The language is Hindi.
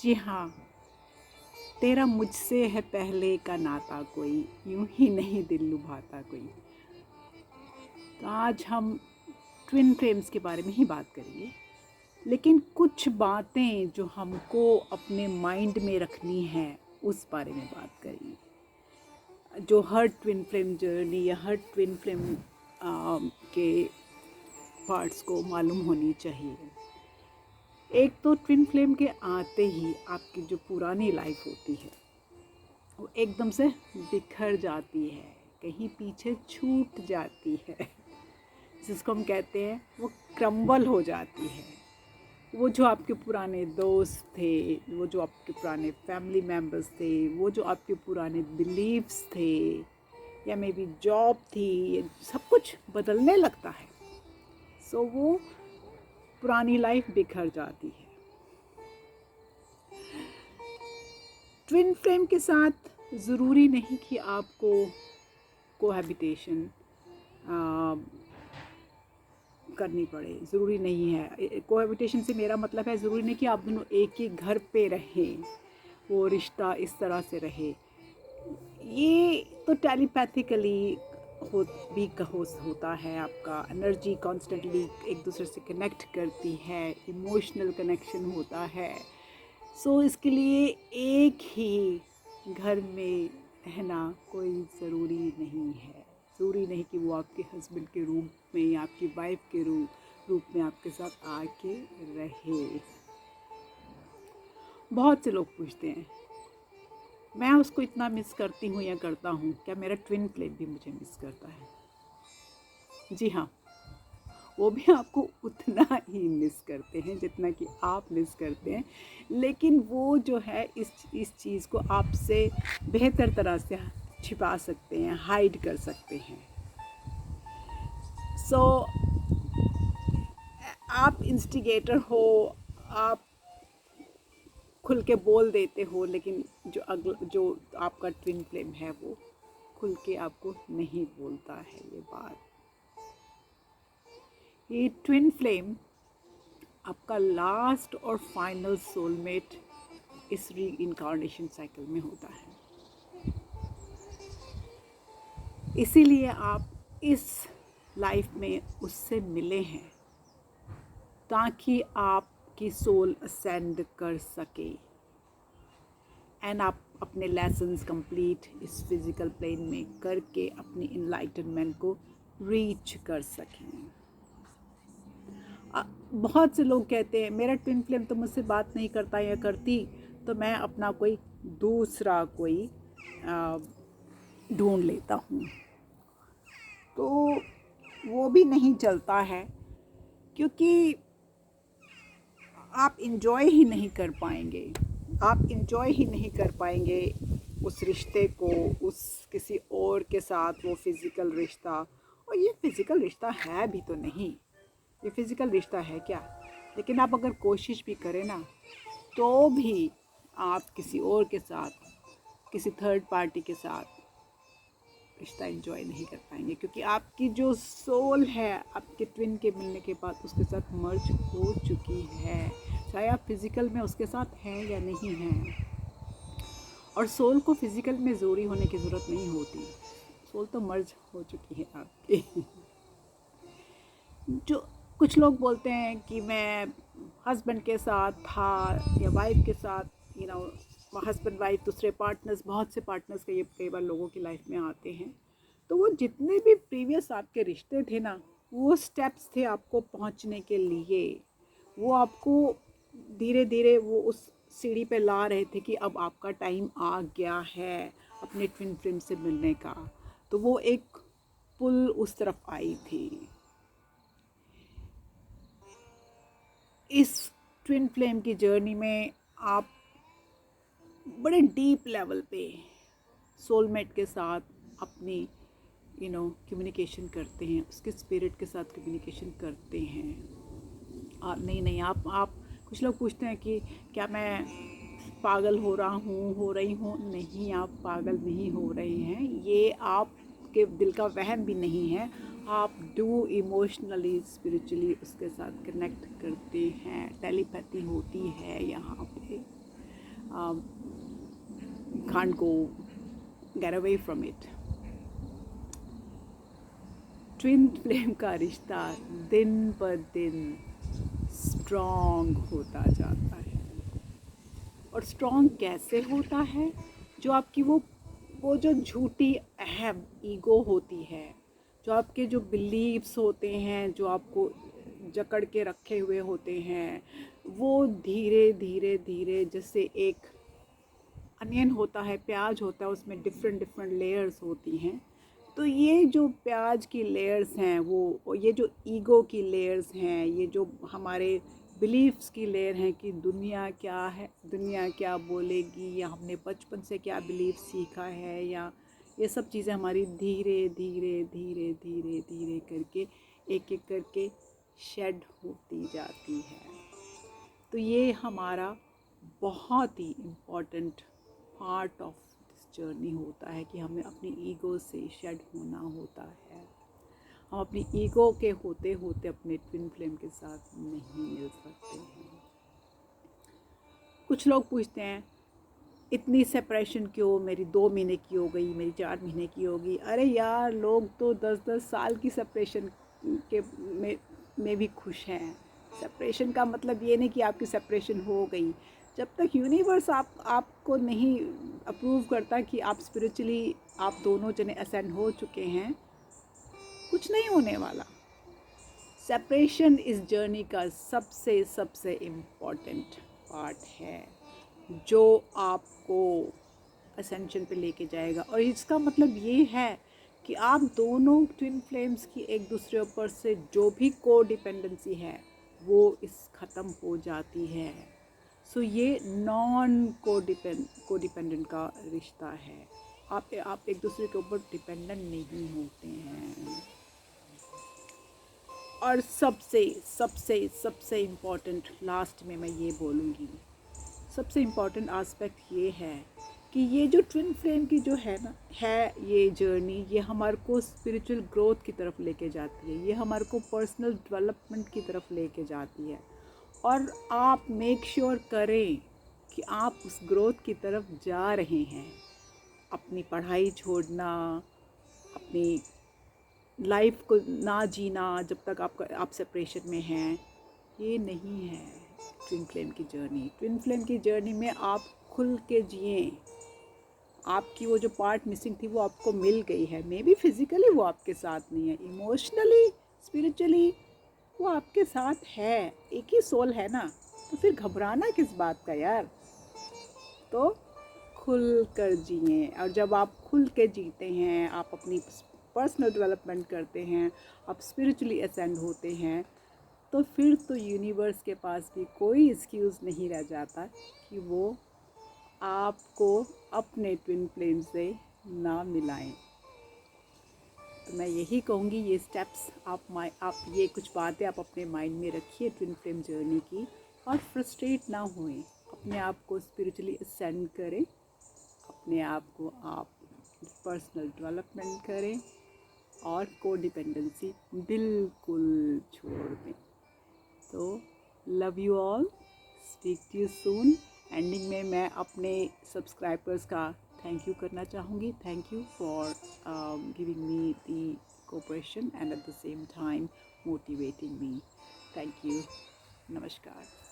जी हाँ, तेरा मुझसे है पहले का नाता कोई, यूं ही नहीं दिल लुभाता कोई। तो आज हम ट्विन फ्लेम्स के बारे में ही बात करेंगे, लेकिन कुछ बातें जो हमको अपने माइंड में रखनी है उस बारे में बात करेंगे, जो हर ट्विन फ्लेम जर्नी या हर ट्विन फ्लेम के पार्ट्स को मालूम होनी चाहिए। एक तो ट्विन फ्लेम के आते ही आपकी जो पुरानी लाइफ होती है वो एकदम से बिखर जाती है, कहीं पीछे छूट जाती है, जिसको हम कहते हैं वो क्रम्बल हो जाती है। वो जो आपके पुराने दोस्त थे, वो जो आपके पुराने फैमिली मेम्बर्स थे, वो जो आपके पुराने बिलीव्स थे, या मे बी जॉब थी, सब कुछ बदलने लगता है। सो वो पुरानी लाइफ बिखर जाती है। ट्विन फ्लेम के साथ ज़रूरी नहीं कि आपको कोहैबिटेशन करनी पड़े, ज़रूरी नहीं है। कोहैबिटेशन से मेरा मतलब है ज़रूरी नहीं कि आप दोनों एक ही घर पे रहें, वो रिश्ता इस तरह से रहे। ये तो टेलीपैथिकली होता है। आपका एनर्जी कॉन्स्टेंटली एक दूसरे से कनेक्ट करती है, इमोशनल कनेक्शन होता है। सो इसके लिए एक ही घर में रहना कोई ज़रूरी नहीं है। ज़रूरी नहीं कि वो आपके हस्बैंड के रूप में या आपकी वाइफ के रूप में आपके साथ आके रहे। बहुत से लोग पूछते हैं मैं उसको इतना मिस करती हूँ या करता हूँ, क्या मेरा ट्विन फ्लेम भी मुझे मिस करता है? जी हाँ, वो भी आपको उतना ही मिस करते हैं जितना कि आप मिस करते हैं, लेकिन वो जो है इस चीज़ को आपसे बेहतर तरह से छिपा सकते हैं, हाइड कर सकते हैं। सो आप इंस्टिगेटर हो, आप खुल के बोल देते हो, लेकिन जो आपका ट्विन फ्लेम है वो खुल के आपको नहीं बोलता है ये बात। ये ट्विन फ्लेम आपका लास्ट और फाइनल सोलमेट इस री इनकारनेशन साइकिल में होता है। इसीलिए आप इस लाइफ में उससे मिले हैं ताकि आपकी सोल असेंड कर सके एंड आप अपने लेसन्स कंप्लीट इस फिज़िकल प्लेन में करके अपनी इनलाइटनमेंट को रीच कर सकें। बहुत से लोग कहते हैं मेरा ट्विन फ्लेम तो मुझसे बात नहीं करता या करती, तो मैं अपना कोई दूसरा कोई ढूंढ लेता हूँ। तो वो भी नहीं चलता है, क्योंकि आप इंजॉय ही नहीं कर पाएंगे। आप इंजॉय ही नहीं कर पाएंगे उस रिश्ते को, उस किसी और के साथ वो फिज़िकल रिश्ता। और ये फ़िज़िकल रिश्ता है भी तो नहीं, ये फ़िज़िकल रिश्ता है क्या? लेकिन आप अगर कोशिश भी करें ना, तो भी आप किसी और के साथ, किसी थर्ड पार्टी के साथ रिश्ता एंजॉय नहीं कर पाएंगे, क्योंकि आपकी जो सोल है आपके ट्विन के मिलने के बाद उसके साथ मर्ज हो चुकी है, चाहे आप फिज़िकल में उसके साथ हैं या नहीं हैं। और सोल को फिज़िकल में जोड़ी होने की ज़रूरत नहीं होती, सोल तो मर्ज हो चुकी है आपकी। जो कुछ लोग बोलते हैं कि मैं हस्बैंड के साथ था या वाइफ के साथ, हस्बैंड वाइफ दूसरे पार्टनर्स, बहुत से पार्टनर्स के ये कई बार लोगों की लाइफ में आते हैं। तो वो जितने भी प्रीवियस आपके रिश्ते थे ना, वो स्टेप्स थे आपको पहुंचने के लिए, वो आपको धीरे धीरे वो उस सीढ़ी पे ला रहे थे कि अब आपका टाइम आ गया है अपने ट्विन फ्लेम से मिलने का। तो वो एक पुल उस तरफ आई थी। इस ट्विन फ्लेम की जर्नी में आप बड़े डीप लेवल पे सोलमेट के साथ अपनी कम्युनिकेशन करते हैं, उसके स्पिरिट के साथ कम्युनिकेशन करते हैं। नहीं आप कुछ लोग पूछते हैं कि क्या मैं पागल हो रही हूँ। नहीं, आप पागल नहीं हो रहे हैं, ये आपके दिल का वहम भी नहीं है। आप डू इमोशनली स्पिरिचुअली उसके साथ कनेक्ट करते हैं, टेलीपैथी होती है यहाँ पे। can't go get away from it. Twin flame का रिश्ता दिन पर दिन स्ट्रॉन्ग होता जाता है। और स्ट्रॉन्ग कैसे होता है? जो आपकी वो जो झूठी अहम ईगो होती है, जो आपके जो बिलीव्स होते हैं, जो आपको जकड़ के रखे हुए होते हैं, वो धीरे धीरे धीरे, जैसे एक अनियन होता है, प्याज होता है, उसमें डिफरेंट डिफरेंट लेयर्स होती हैं। तो ये जो प्याज की लेयर्स हैं, वो ये जो ईगो की लेयर्स हैं, ये जो हमारे बिलीफ्स की लेयर हैं कि दुनिया क्या है, दुनिया क्या बोलेगी, या हमने बचपन से क्या बिलीफ सीखा है, या ये सब चीज़ें हमारी धीरे धीरे धीरे धीरे धीरे करके एक एक करके शेड होती जाती है। तो ये हमारा बहुत ही important part of this journey होता है कि हमें अपनी ईगो से शेड होना होता है। हम अपनी ईगो के होते होते अपने ट्विन फ्लेम के साथ नहीं मिल सकते हैं। कुछ लोग पूछते हैं इतनी सेपरेशन क्यों, मेरी 2 महीने की हो गई, मेरी 4 महीने की होगी। अरे यार, लोग तो 10-10 साल की सेपरेशन के में भी खुश हैं। सेपरेशन का मतलब ये नहीं कि आपकी सेपरेशन हो गई। जब तक यूनिवर्स आपको नहीं अप्रूव करता कि आप स्पिरिचुअली आप दोनों जने असेंड हो चुके हैं, कुछ नहीं होने वाला। सेपरेशन इस जर्नी का सबसे सबसे इम्पॉर्टेंट पार्ट है, जो आपको असेंशन पे लेके जाएगा। और इसका मतलब ये है कि आप दोनों ट्विन फ्लेम्स की एक दूसरे ऊपर से जो भी को डिपेंडेंसी है वो इस ख़त्म हो जाती है। सो ये नॉन को डिपेंडेंट का रिश्ता है। आप एक दूसरे के ऊपर डिपेंडेंट नहीं होते हैं। और सबसे सबसे सबसे इम्पॉर्टेंट लास्ट में मैं ये बोलूँगी, सबसे इम्पॉर्टेंट आस्पेक्ट ये है कि ये जो ट्विन फ्लेम की जो है ना, है ये जर्नी, ये हमारे को स्पिरिचुअल ग्रोथ की तरफ लेके जाती है, ये हमारे को पर्सनल डेवलपमेंट की तरफ लेके जाती है। और आप मेक श्योर करें कि आप उस ग्रोथ की तरफ जा रहे हैं। अपनी पढ़ाई छोड़ना, अपनी लाइफ को ना जीना जब तक आप सेपरेशन में हैं, ये नहीं है ट्विन फ्लेम की जर्नी। ट्विन फ्लेम की जर्नी में आप खुल के जिए। आपकी वो जो पार्ट मिसिंग थी वो आपको मिल गई है। मे बी फिज़िकली वो आपके साथ नहीं है, इमोशनली स्पिरिचुअली वो आपके साथ है। एक ही सोल है ना, तो फिर घबराना किस बात का यार। तो खुल कर जिए। और जब आप खुल के जीते हैं, आप अपनी पर्सनल डेवलपमेंट करते हैं, आप स्पिरिचुअली असेंड होते हैं, तो फिर तो यूनिवर्स के पास भी कोई एक्सक्यूज़ नहीं रह जाता कि वो आपको अपने ट्विन फ्लेम से ना मिलाएं। तो मैं यही कहूँगी, ये स्टेप्स आप ये कुछ बातें आप अपने माइंड में रखिए ट्विन फ्लेम जर्नी की, और फ्रस्ट्रेट ना होएं। अपने आप को स्पिरिचुअली असेंड करें, अपने आप को आप पर्सनल डेवलपमेंट करें, और को डिपेंडेंसी बिल्कुल छोड़ दें। तो love you all, speak to you soon. Ending में मैं अपने सब्सक्राइबर्स का थैंक यू करना चाहूँगी। Thank you for giving me the cooperation and at the same time motivating me. Thank you. नमस्कार।